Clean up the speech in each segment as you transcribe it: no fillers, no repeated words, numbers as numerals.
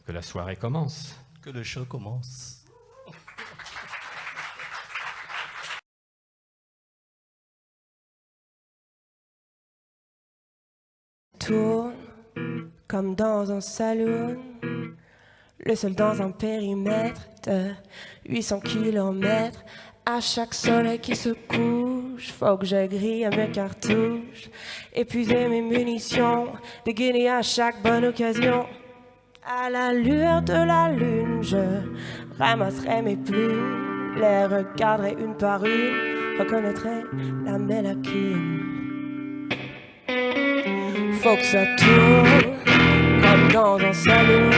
Que la soirée commence. Que le show commence. Tourne comme dans un saloon, le seul dans un périmètre de 800 kilomètres. À chaque soleil qui se couche, faut que je grille à mes cartouches, épuiser mes munitions, dégainer à chaque bonne occasion. À la lueur de la lune, je ramasserai mes plumes, les regarderai une par une, reconnaîtrai la mélacune. Faut que ça tourne comme dans un salon,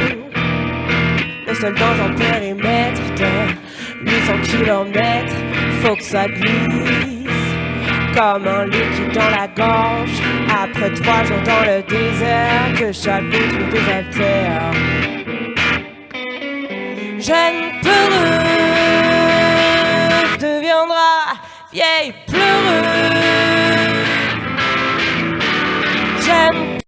le seul dans un périmètre de 800 kilomètres. Faut que ça glisse comme un liquide dans la gorge, après 3 jours dans le désert, que chaque goutte me désaltère. Jeune peureuse deviendra vieille pleureuse. J'aime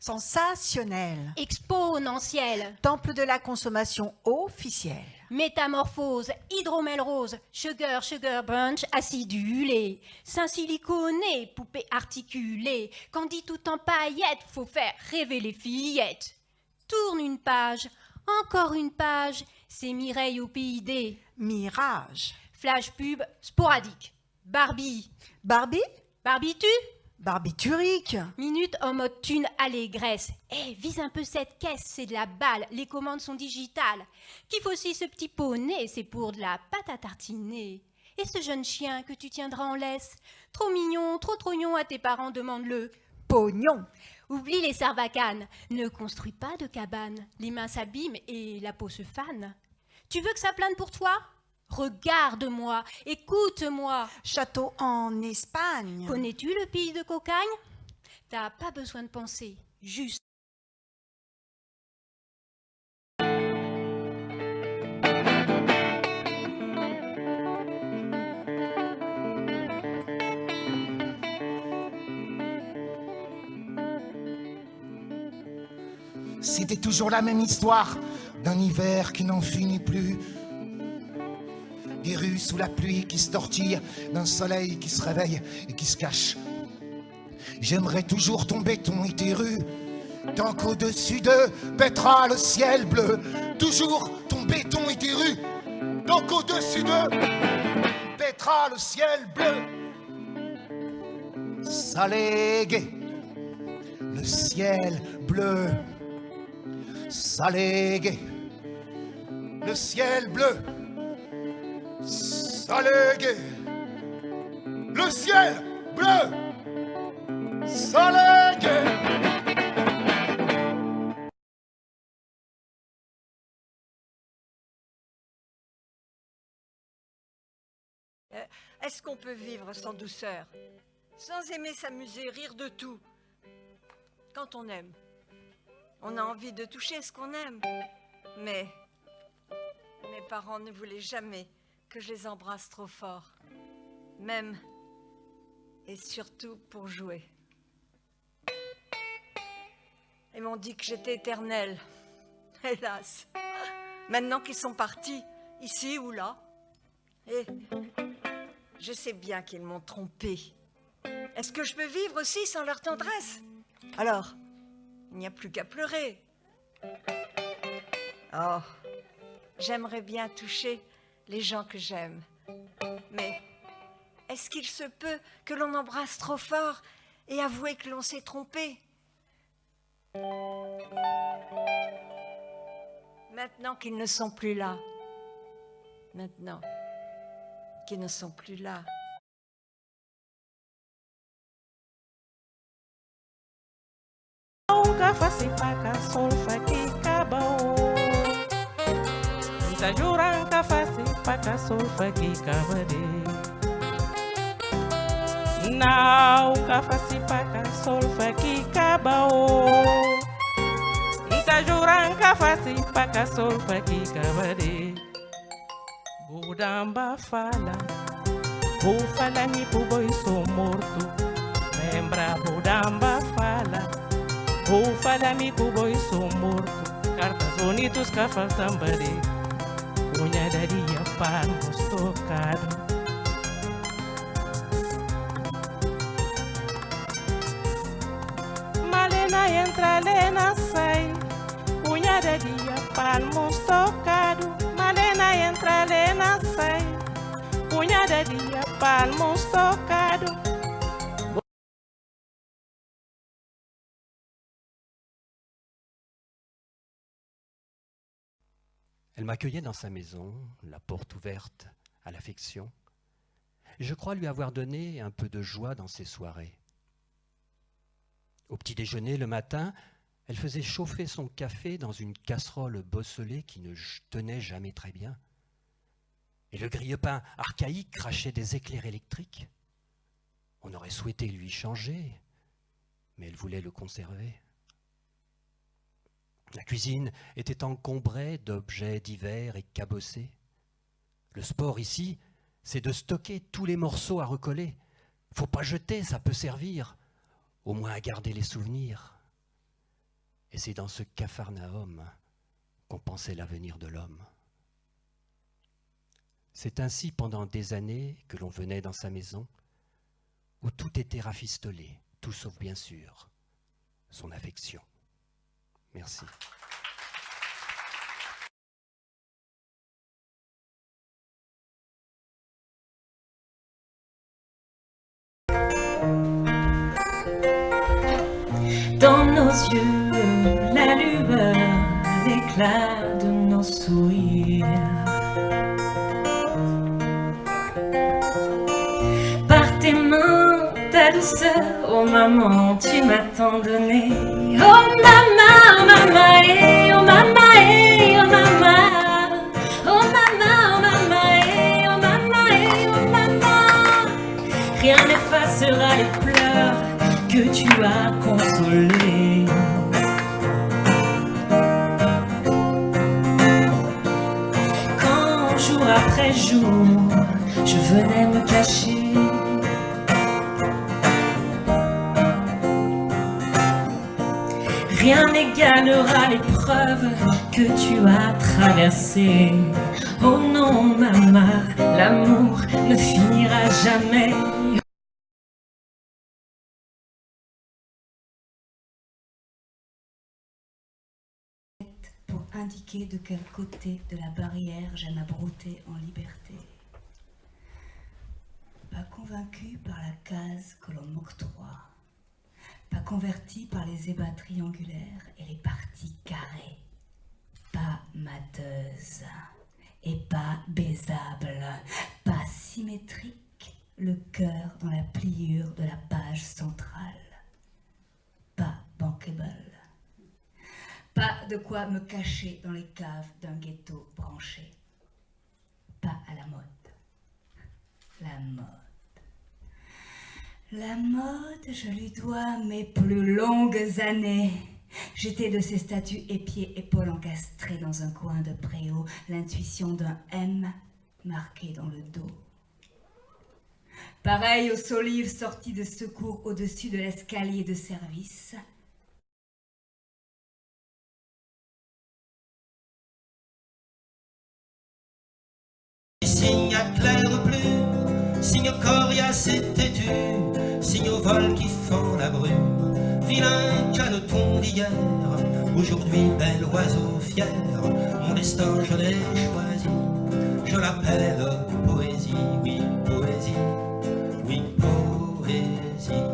sensationnel, exponentielle, temple de la consommation officielle, métamorphose, hydromel rose, sugar, sugar bunch, acidulé, sein siliconé, poupée articulée, candide tout en paillettes, faut faire rêver les fillettes. Tourne une page, encore une page, c'est Mireille au PID. mirage, Flash pub sporadique. Barbie. Barbie, Barbie-tu? barbiturique, Minute en mode thune allégresse. Eh, vise un peu cette caisse, c'est de la balle, les commandes sont digitales. Kiffe aussi ce petit poney, c'est pour de la pâte à tartiner. Et ce jeune chien que tu tiendras en laisse, trop mignon, trop trognon à tes parents, demande-le. pognon, Oublie les sarbacanes, ne construis pas de cabane, les mains s'abîment et la peau se fane. Tu veux que ça plane pour toi? Regarde-moi, écoute-moi. château en Espagne, Connais-tu le pays de cocagne? T'as pas besoin de penser, juste. C'était toujours la même histoire d'un hiver qui n'en finit plus. Des rues sous la pluie qui se tortillent, d'un soleil qui se réveille et qui se cache. J'aimerais toujours ton béton et tes rues, tant qu'au-dessus d'eux pètera le ciel bleu. Toujours ton béton et tes rues, tant qu'au-dessus d'eux pètera le ciel bleu. Salégué, le ciel bleu. Salégué, le ciel bleu. Salégué, le ciel bleu. Salégué. Est-ce qu'on peut vivre sans douceur, sans aimer s'amuser, rire de tout? Quand on aime, on a envie de toucher ce qu'on aime. Mais mes parents ne voulaient jamais que je les embrasse trop fort, même et surtout pour jouer. Ils m'ont dit que j'étais éternelle. Hélas, maintenant qu'ils sont partis, ici ou là, et je sais bien qu'ils m'ont trompée. Est-ce que je peux vivre aussi sans leur tendresse? Alors, il n'y a plus qu'à pleurer. Oh, j'aimerais bien toucher les gens que j'aime. Mais est-ce qu'il se peut que l'on embrasse trop fort et avouer que l'on s'est trompé? Maintenant qu'ils ne sont plus là. Maintenant qu'ils ne sont plus là. Fasipaka solfaki kabao Ntajuranka fasipaka solfaki kabade Nauka fasipaka solfaki kabao Ntajuranka fasipaka solfaki kabade Budamba fala Bufala ni puboy so morto Membra budamba fala Vou falar mico boi sou morto, cartas bonitos que faltam bari, unha daria para nos tocado. Malena entra, Lena sai, unha daria para nos tocado. Malena entra, Lena sai, unha daria para nos tocado. Elle m'accueillait dans sa maison, la porte ouverte à l'affection. Je crois lui avoir donné un peu de joie dans ses soirées. Au petit déjeuner, le matin, elle faisait chauffer son café dans une casserole bosselée qui ne tenait jamais très bien. Et le grille-pain archaïque crachait des éclairs électriques. On aurait souhaité lui changer, mais elle voulait le conserver. La cuisine était encombrée d'objets divers et cabossés. Le sport ici, c'est de stocker tous les morceaux à recoller. Faut pas jeter, ça peut servir, au moins à garder les souvenirs. Et c'est dans ce capharnaüm qu'on pensait l'avenir de l'homme. C'est ainsi pendant des années que l'on venait dans sa maison, où tout était rafistolé, tout sauf bien sûr son affection. Merci. Dans nos yeux, la lueur, l'éclat de nos sourires. Par tes mains, ta douceur, oh maman, tu m'as tant donné. Oh maman, maman, eh, oh maman, eh, oh maman. Oh maman, maman, eh, oh maman, eh, oh maman. Rien n'effacera les pleurs que tu as consolés. Quand jour après jour, je venais me cacher. Rien n'égalera l'épreuve que tu as traversée. Oh non, maman, l'amour ne finira jamais. Pour indiquer de quel côté de la barrière j'aime à brouter en liberté. Pas convaincu par la case que l'on m'octroie. Pas converti par les ébats triangulaires et les parties carrées. Pas mateuse et pas baisable. Pas symétrique, le cœur dans la pliure de la page centrale. Pas bankable. Pas de quoi me cacher dans les caves d'un ghetto branché. Pas à la mode. La mode. La mode, je lui dois mes plus longues années. J'étais de ces statues épiées, épaules encastrées dans un coin de préau, l'intuition d'un M marqué dans le dos. Pareil aux solives sorties de secours au-dessus de l'escalier de service. Signe à claire plume, signe coriace et têtu, signe au vol qui fend la brume, vilain caneton d'hier, aujourd'hui bel oiseau fier, mon destin je l'ai choisi, je l'appelle poésie, oui poésie, oui poésie.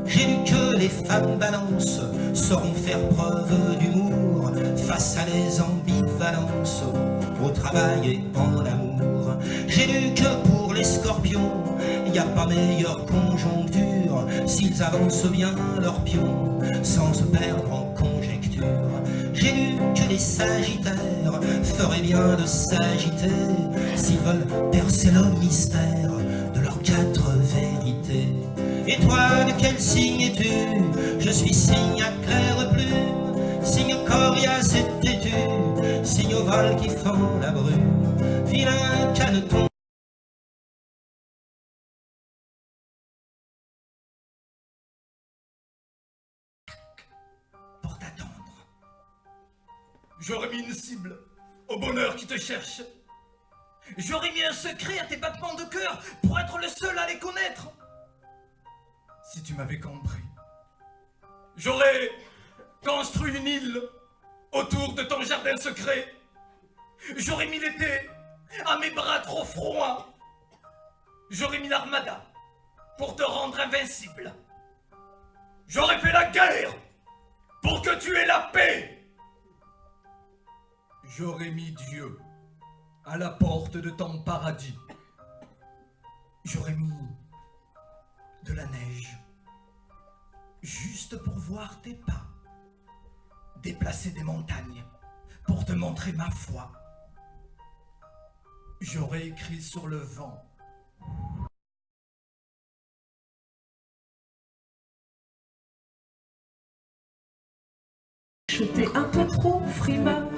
J'ai lu que les femmes balances sauront faire preuve d'humour face à les ambivalences, au travail et en amour. J'ai lu que pour les scorpions, y a pas meilleure conjoncture s'ils avancent bien leur pion sans se perdre en conjecture. J'ai lu que les sagittaires feraient bien de s'agiter s'ils veulent percer le mystère de leurs 4 vérités. Et toi, de quel signe es-tu? Je suis signe à claire plume, signe coriace et têtu, signe au vol qui fend la brume, vilain caneton. J'aurais mis une cible au bonheur qui te cherche. J'aurais mis un secret à tes battements de cœur pour être le seul à les connaître. Si tu m'avais compris, j'aurais construit une île autour de ton jardin secret. J'aurais mis l'été à mes bras trop froids. J'aurais mis l'armada pour te rendre invincible. J'aurais fait la guerre pour que tu aies la paix. J'aurais mis Dieu à la porte de ton paradis. J'aurais mis de la neige juste pour voir tes pas. Déplacer des montagnes pour te montrer ma foi. J'aurais écrit sur le vent. Je t'ai un peu trop frimeur.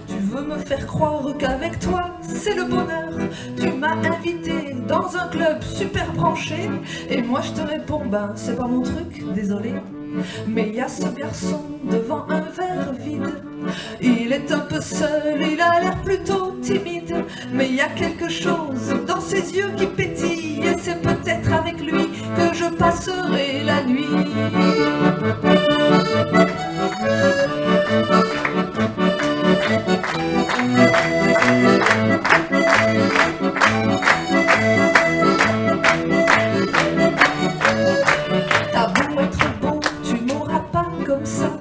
Tu veux me faire croire qu'avec toi c'est le bonheur. Tu m'as invité dans un club super branché et moi je te réponds ben c'est pas mon truc, désolé. Mais y a ce garçon devant un verre vide. Il est un peu seul, il a l'air plutôt timide. Mais y a quelque chose dans ses yeux qui pétille. Et c'est peut-être avec lui que je passerai la nuit. T'as beau être beau, tu m'auras pas comme ça.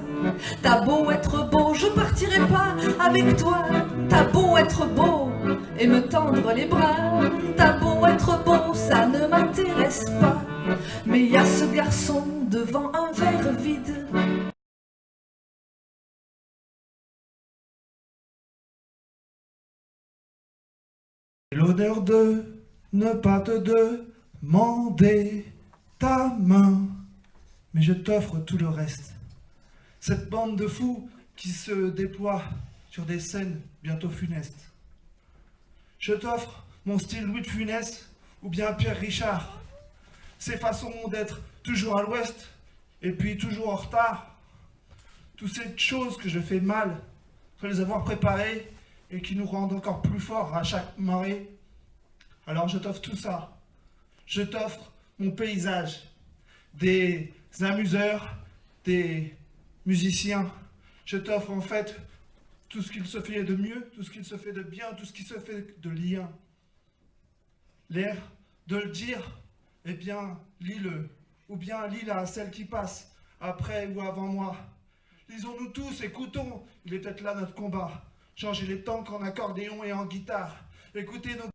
T'as beau être beau, je partirai pas avec toi. T'as beau être beau et me tendre les bras. T'as beau être beau, ça ne m'intéresse pas. Mais y a ce garçon devant un verre vide. L'honneur de ne pas te demander ta main, mais je t'offre tout le reste. Cette bande de fous qui se déploie sur des scènes bientôt funestes. Je t'offre mon style Louis de Funès ou bien Pierre Richard. Ces façons d'être toujours à l'ouest et puis toujours en retard. Toutes ces choses que je fais mal, sans les avoir préparées et qui nous rendent encore plus forts à chaque marée. Alors je t'offre tout ça. Je t'offre mon paysage, des amuseurs, des musiciens. Je t'offre en fait tout ce qu'il se fait de mieux, tout ce qu'il se fait de bien, tout ce qui se fait de lien. L'air de le dire, eh bien, lis-le, ou bien lis-la à celle qui passe, après ou avant moi. Lisons-nous tous, écoutons, il est peut-être là notre combat. Changer les tanks en accordéon et en guitare. Écoutez nos